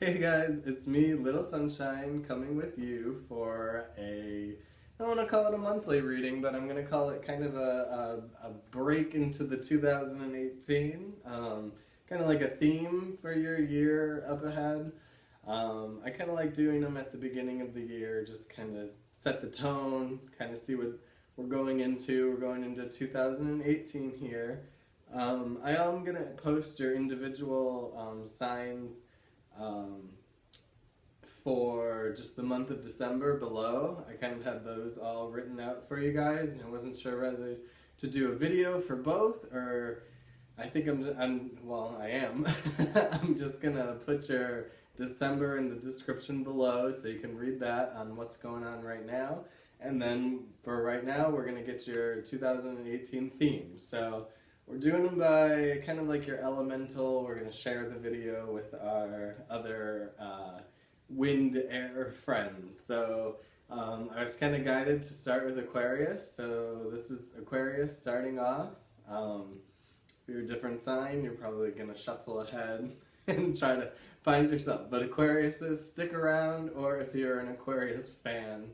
Hey guys, it's me, Little Sunshine, coming with you for I don't want to call it a monthly reading, but I'm going to call it kind of a break into the 2018, kind of like a theme for your year up ahead. I kind of like doing them at the beginning of the year, just kind of set the tone, kind of see what we're going into. We're going into 2018 here. I am going to post your individual signs um, for just the month of December below. I kind of had those all written out for you guys, and I wasn't sure whether to do a video for both, or I think I am. I'm just gonna put your December in the description below so you can read that on what's going on right now. And then for right now, we're gonna get your 2018 theme. So we're doing them by kind of like your elemental. We're going to share the video with our other wind air friends. So I was kind of guided to start with Aquarius. So this is Aquarius starting off. If you're a different sign, you're probably going to shuffle ahead and try to find yourself. But Aquariuses, stick around, or if you're an Aquarius fan,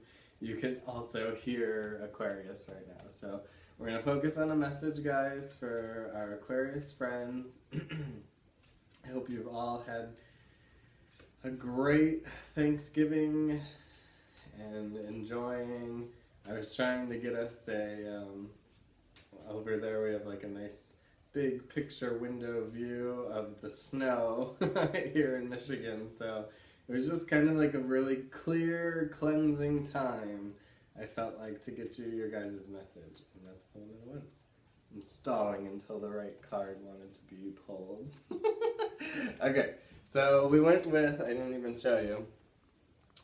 you can also hear Aquarius right now. So we're going to focus on a message, guys, for our Aquarius friends. I hope you've all had a great Thanksgiving and enjoying. I was trying to get us over there we have like a nice big picture window view of the snow here in Michigan. So it was just kind of like a really clear, cleansing time, I felt like, to get you your guys' message. And that's the one that it wants. I'm stalling until the right card wanted to be pulled. Okay, so we went with, I didn't even show you,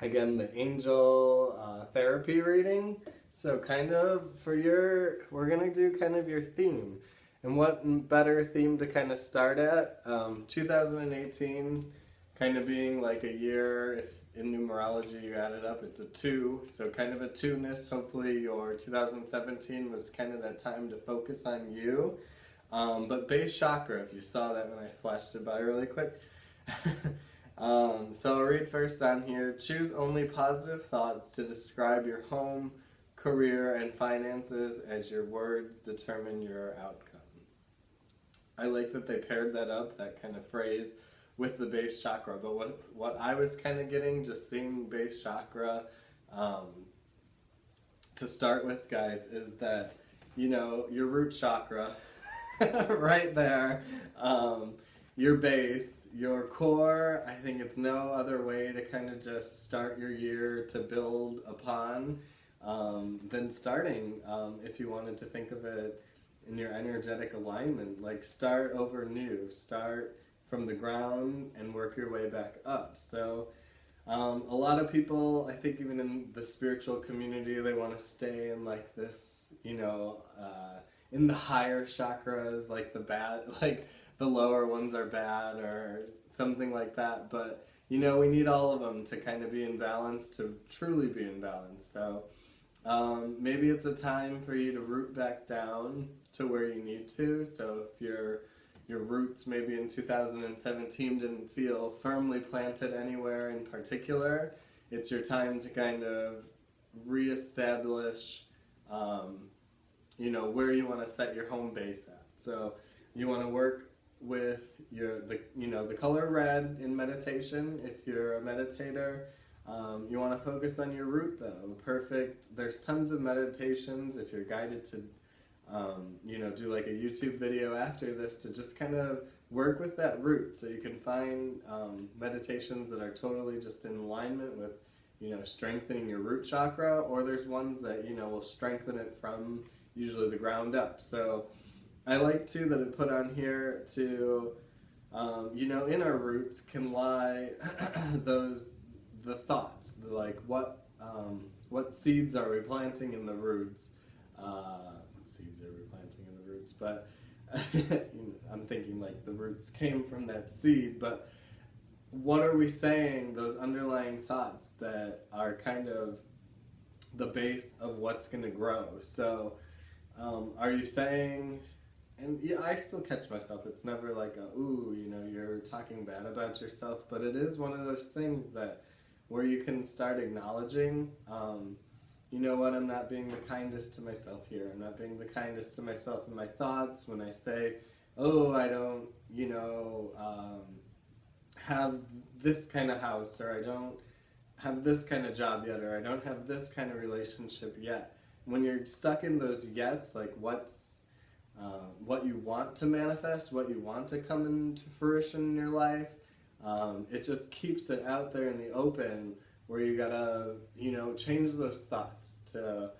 again, the angel therapy reading. So kind of for we're going to do kind of your theme. And what better theme to kind of start at? 2018 kind of being like a year, if in numerology you add it up, it's a 2. So kind of a 2-ness. Hopefully your 2017 was kind of that time to focus on you. But base chakra, if you saw that when I flashed it by really quick. So I'll read first on here. Choose only positive thoughts to describe your home, career, and finances, as your words determine your outcome. I like that they paired that up, that kind of phrase, with the base chakra. But what I was kind of getting, just seeing base chakra to start with, guys, is that, your root chakra, right there, your base, your core, I think it's no other way to kind of just start your year to build upon than starting, if you wanted to think of it in your energetic alignment, like start over new, start from the ground and work your way back up. So a lot of people, I think even in the spiritual community, they want to stay in like this, in the higher chakras, like like the lower ones are bad or something like that. But we need all of them to kind of be in balance, to truly be in balance. So maybe it's a time for you to root back down to where you need to. So if your roots maybe in 2017 didn't feel firmly planted anywhere in particular, it's your time to kind of reestablish, where you want to set your home base at. So you want to work with the color red in meditation if you're a meditator. You want to focus on your root, though. Perfect. There's tons of meditations if you're guided to do like a YouTube video after this to just kind of work with that root. So you can find meditations that are totally just in alignment with, strengthening your root chakra, or there's ones that, will strengthen it from usually the ground up. So I like too that it put on here to, in our roots can lie the thoughts, like what seeds are we planting in the roots, seeds are we planting in the roots, but I'm thinking like the roots came from that seed, but what are we saying, those underlying thoughts that are kind of the base of what's going to grow. So are you saying and yeah, I still catch myself. It's never like a, ooh, you know, you're talking bad about yourself, but it is one of those things that where you can start acknowledging, you know what, I'm not being the kindest to myself here. I'm not being the kindest to myself in my thoughts when I say, oh, I don't, you know, have this kind of house, or I don't have this kind of job yet, or I don't have this kind of relationship yet. When you're stuck in those yets, like what you want to manifest, what you want to come into fruition in your life, it just keeps it out there in the open, where you gotta, you know, change those thoughts to,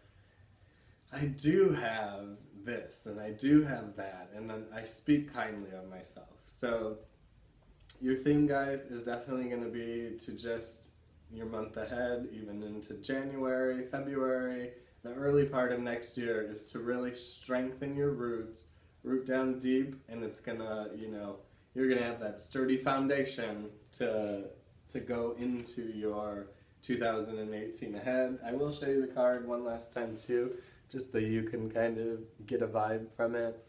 I do have this, and I do have that, and then I speak kindly of myself. So your theme, guys, is definitely going to be to just your month ahead, even into January, February, the early part of next year, is to really strengthen your roots, root down deep, and it's gonna, you know, you're gonna have that sturdy foundation to go into your 2018 ahead. I will show you the card one last time too, just so you can kind of get a vibe from it.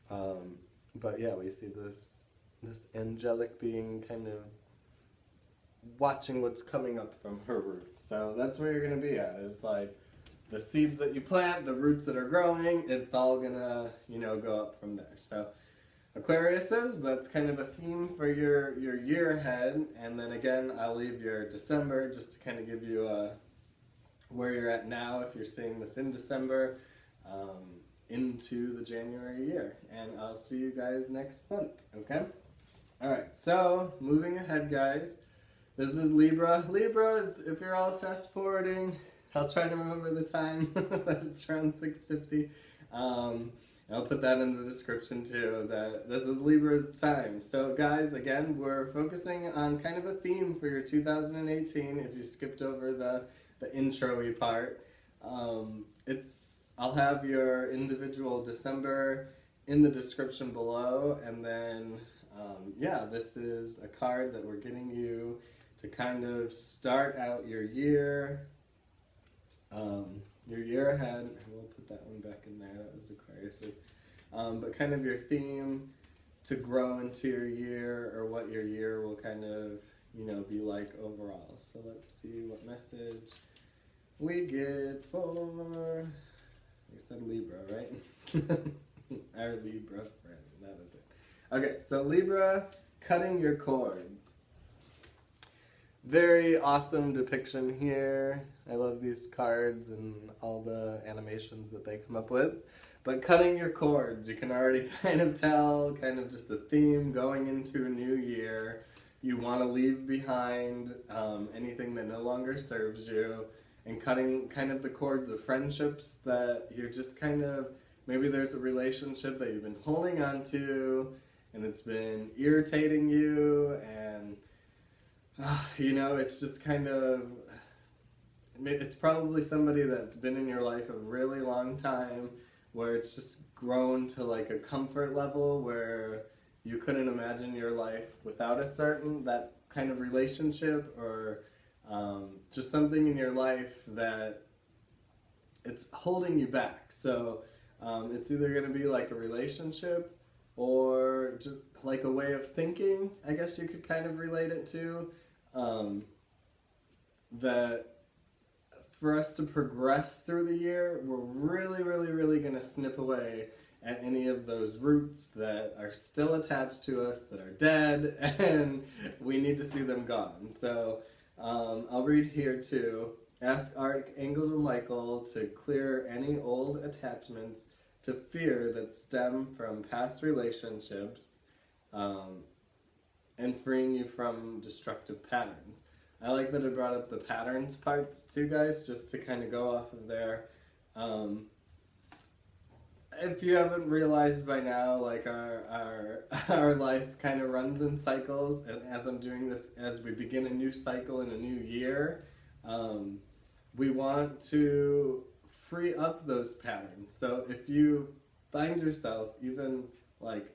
But yeah, we see this angelic being kind of watching what's coming up from her roots. So that's where you're gonna be at, is like the seeds that you plant, the roots that are growing, it's all gonna, you know, go up from there. So Aquarius says that's kind of a theme for your year ahead. And then again, I'll leave your December just to kind of give you where you're at now, if you're seeing this in December, into the January year. And I'll see you guys next month, okay? Alright, so moving ahead, guys. This is Libra. Libras, if you're all fast forwarding, I'll try to remember the time, but it's around 6:50. I'll put that in the description too, that this is Libra's time. So guys, again, we're focusing on kind of a theme for your 2018, if you skipped over the intro-y part. I'll have your individual December in the description below, and then, yeah, this is a card that we're getting you to kind of start out your year ahead. We'll put that one back in there, that was Aquarius's. But kind of your theme to grow into your year, or what your year will kind of, you know, be like overall. So let's see what message we get for, I said Libra, right? Our Libra friend, that was it. Okay, so Libra, cutting your cords. Very awesome depiction here. I love these cards and all the animations that they come up with. But cutting your cords, you can already kind of tell, kind of just a theme going into a new year. You want to leave behind anything that no longer serves you, and cutting kind of the cords of friendships that you're just kind of, maybe there's a relationship that you've been holding on to, and it's been irritating you, and you know, it's just kind of, it's probably somebody that's been in your life a really long time, where it's just grown to like a comfort level where you couldn't imagine your life without that kind of relationship, or just something in your life that it's holding you back. So it's either going to be like a relationship, or just like a way of thinking, I guess you could kind of relate it to, that for us to progress through the year, we're really going to snip away at any of those roots that are still attached to us, that are dead, and we need to see them gone. So I'll read here too. Ask Archangel Michael to clear any old attachments to fear that stem from past relationships, and freeing you from destructive patterns. I like that it brought up the patterns parts too, guys, just to kind of go off of there. If you haven't realized by now, like our life kind of runs in cycles, and as I'm doing this, as we begin a new cycle in a new year, we want to free up those patterns. So if you find yourself, even like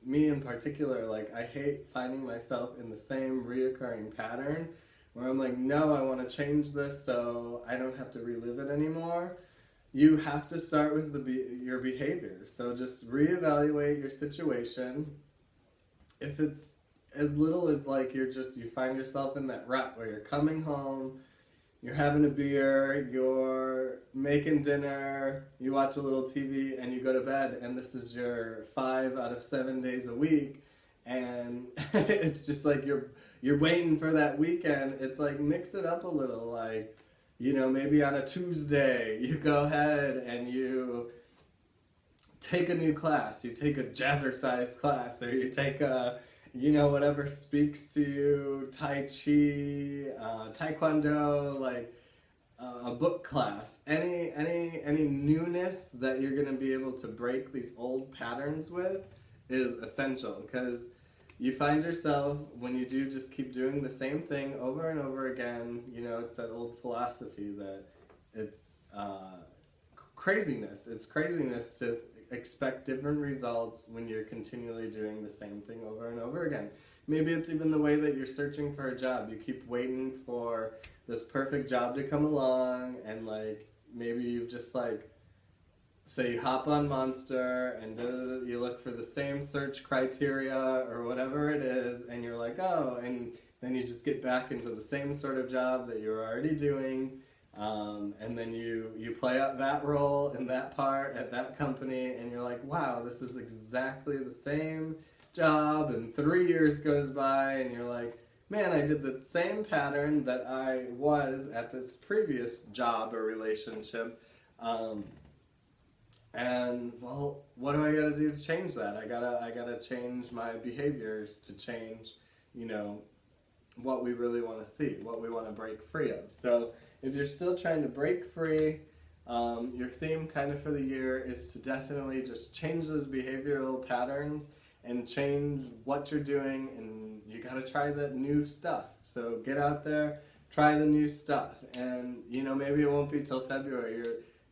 me in particular, like I hate finding myself in the same reoccurring pattern where I'm like, no, I want to change this so I don't have to relive it anymore. you have to start with your behavior. So just reevaluate your situation. If it's as little as like you find yourself in that rut where you're coming home, you're having a beer, you're making dinner, you watch a little TV, and you go to bed, and this is your 5 out of 7 days a week, and it's just like you're waiting for that weekend. It's like, mix it up a little. Like, you know, maybe on a Tuesday you go ahead and you take a new class. You take a jazzercise class, or you take a, you know, whatever speaks to you, Tai Chi, Taekwondo, like a book class. Any newness that you're going to be able to break these old patterns with is essential, because you find yourself, when you do just keep doing the same thing over and over again, you know, it's that old philosophy that it's craziness. It's craziness to expect different results when you're continually doing the same thing over and over again. Maybe it's even the way that you're searching for a job. You keep waiting for this perfect job to come along, and like maybe you've just like, so you hop on Monster and you look for the same search criteria or whatever it is, and you're like, oh, and then you just get back into the same sort of job that you're already doing, and then you play out that role in that part at that company, and you're like, wow, this is exactly the same job, and 3 years goes by, and you're like, man, I did the same pattern that I was at this previous job or relationship, and well, what do I gotta do to change that? I gotta change my behaviors to change, you know, what we really want to see, what we want to break free of. So if you're still trying to break free, your theme kind of for the year is to definitely just change those behavioral patterns and change what you're doing, and you gotta try that new stuff. So get out there, try the new stuff, and you know, maybe it won't be till February.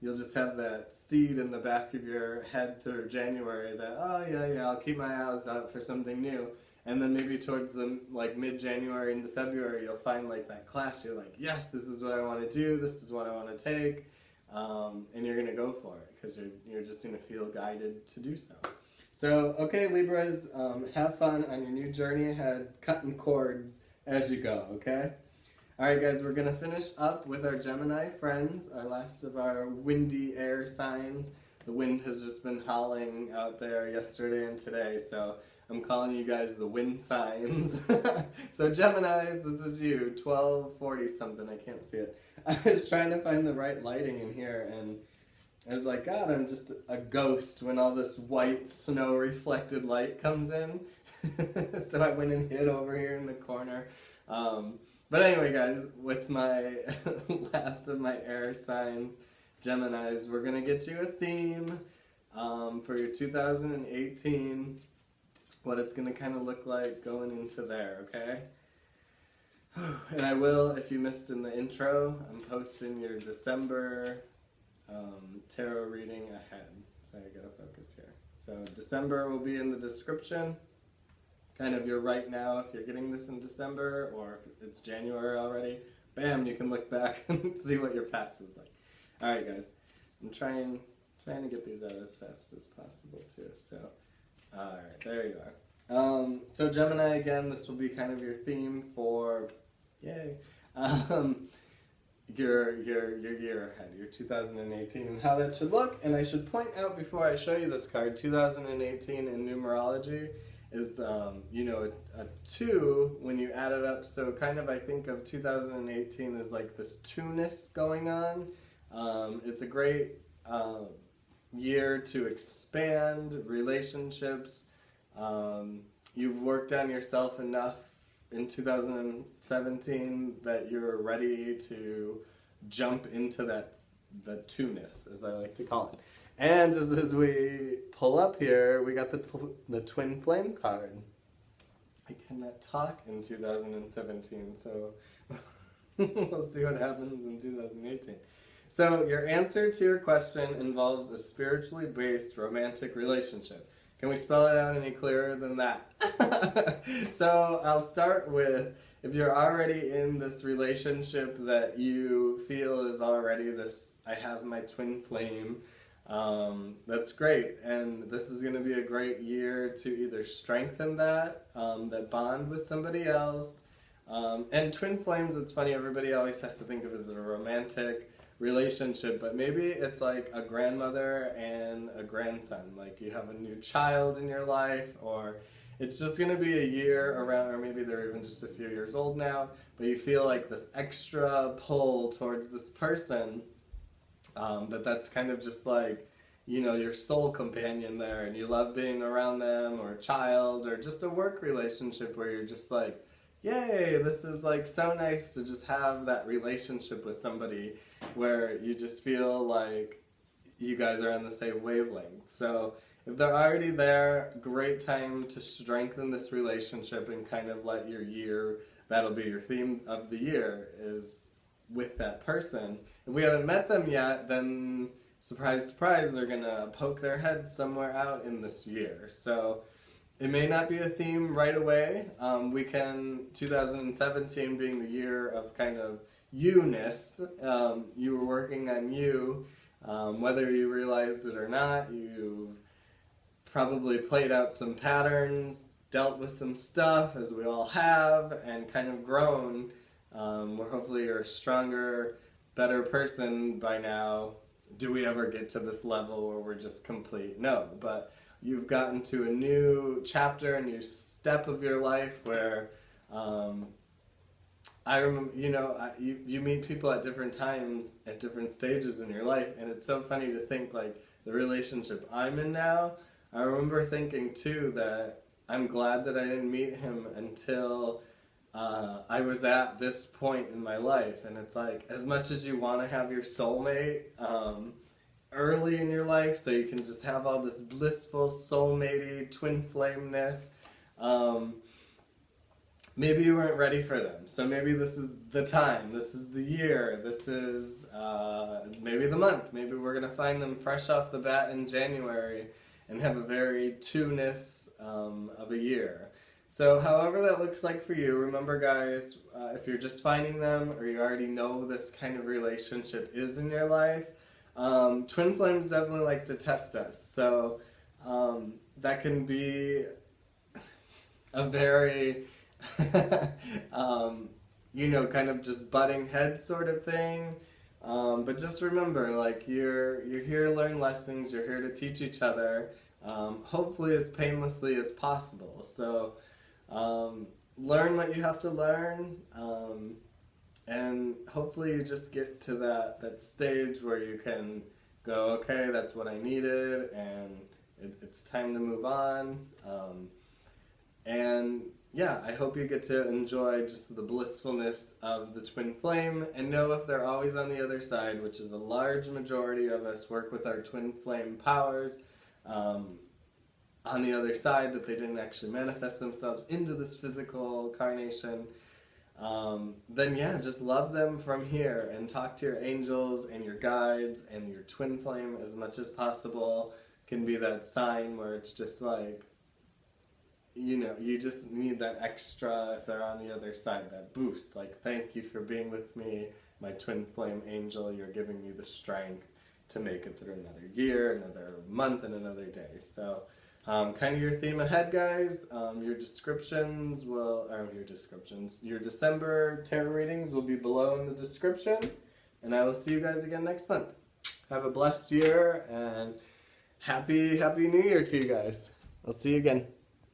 You'll just have that seed in the back of your head through January that, oh yeah, I'll keep my eyes out for something new. And then maybe towards the like mid-January into February, you'll find like that class. You're like, yes, this is what I want to do. This is what I want to take, and you're gonna go for it because you're just gonna feel guided to do so. So okay, Libras, have fun on your new journey ahead, cutting cords as you go. Okay. Alright guys, we're going to finish up with our Gemini friends, our last of our windy air signs. The wind has just been howling out there yesterday and today, so I'm calling you guys the wind signs. So Geminis, this is you, 1240 something, I can't see it. I was trying to find the right lighting in here, and I was like, God, I'm just a ghost when all this white snow reflected light comes in. So I went and hid over here in the corner. But anyway, guys, with my last of my air signs, Geminis, we're going to get you a theme for your 2018, what it's going to kind of look like going into there, okay? And I will, if you missed in the intro, I'm posting your December tarot reading ahead. So I got to focus here. So December will be in the description. Kind of your right now, if you're getting this in December, or if it's January already, bam, you can look back and see what your past was like. Alright guys, I'm trying to get these out as fast as possible too, so, alright, there you are. So Gemini, again, this will be kind of your theme for, yay, your year ahead, your 2018, and how that should look. And I should point out before I show you this card, 2018 in numerology is, you know, a 2 when you add it up. So kind of I think of 2018 as like this 2-ness going on. It's a great year to expand relationships. You've worked on yourself enough in 2017 that you're ready to jump into that the 2-ness, as I like to call it. And just as we pull up here, we got the twin flame card. I cannot talk in 2017, so we'll see what happens in 2018. So your answer to your question involves a spiritually based romantic relationship. Can we spell it out any clearer than that? So I'll start with, if you're already in this relationship that you feel is already this, I have my twin flame, that's great. And this is going to be a great year to either strengthen that, that bond with somebody else. And twin flames, it's funny, everybody always has to think of it as a romantic relationship, but maybe it's like a grandmother and a grandson. Like you have a new child in your life, or it's just going to be a year around, or maybe they're even just a few years old now, but you feel like this extra pull towards this person, that's kind of just like, you know, your soul companion there, and you love being around them, or a child, or just a work relationship where you're just like, yay, this is like so nice to just have that relationship with somebody where you just feel like you guys are on the same wavelength. So if they're already there, great time to strengthen this relationship and kind of let your year, that'll be your theme of the year, is with that person. If we haven't met them yet, then surprise, surprise, they're gonna poke their head somewhere out in this year. So it may not be a theme right away. 2017 being the year of kind of you-ness, you were working on you, whether you realized it or not. You've probably played out some patterns, dealt with some stuff, as we all have, and kind of grown, where hopefully you're a stronger, better person by now. Do we ever get to this level where we're just complete? No, but you've gotten to a new chapter, a new step of your life where, I remember, you know, you meet people at different times, at different stages in your life, and it's so funny to think, like, the relationship I'm in now, I remember thinking, too, that I'm glad that I didn't meet him until I was at this point in my life. And it's like, as much as you want to have your soulmate early in your life, so you can just have all this blissful soulmatey twin flameness, maybe you weren't ready for them. So maybe this is the time, this is the year, this is maybe the month. Maybe we're going to find them fresh off the bat in January and have a very two-ness of a year. So however that looks like for you, remember guys, if you're just finding them or you already know this kind of relationship is in your life, twin flames definitely like to test us. So that can be a very, you know, kind of just butting heads sort of thing. But just remember, like, you're here to learn lessons, you're here to teach each other, hopefully as painlessly as possible. So learn what you have to learn, and hopefully you just get to that stage where you can go, okay, that's what I needed, and it's time to move on. And yeah, I hope you get to enjoy just the blissfulness of the twin flame, and know if they're always on the other side, which is a large majority of us work with our twin flame powers on the other side, that they didn't actually manifest themselves into this physical carnation, then yeah, just love them from here and talk to your angels and your guides and your twin flame as much as possible. Can be that sign where it's just like, you know, you just need that extra, if they're on the other side, that boost, like, thank you for being with me, my twin flame angel, you're giving me the strength to make it through another year, another month, and another day. So kind of your theme ahead, guys. Your December tarot readings will be below in the description, and I will see you guys again next month. Have a blessed year, and happy New Year to you guys. I'll see you again.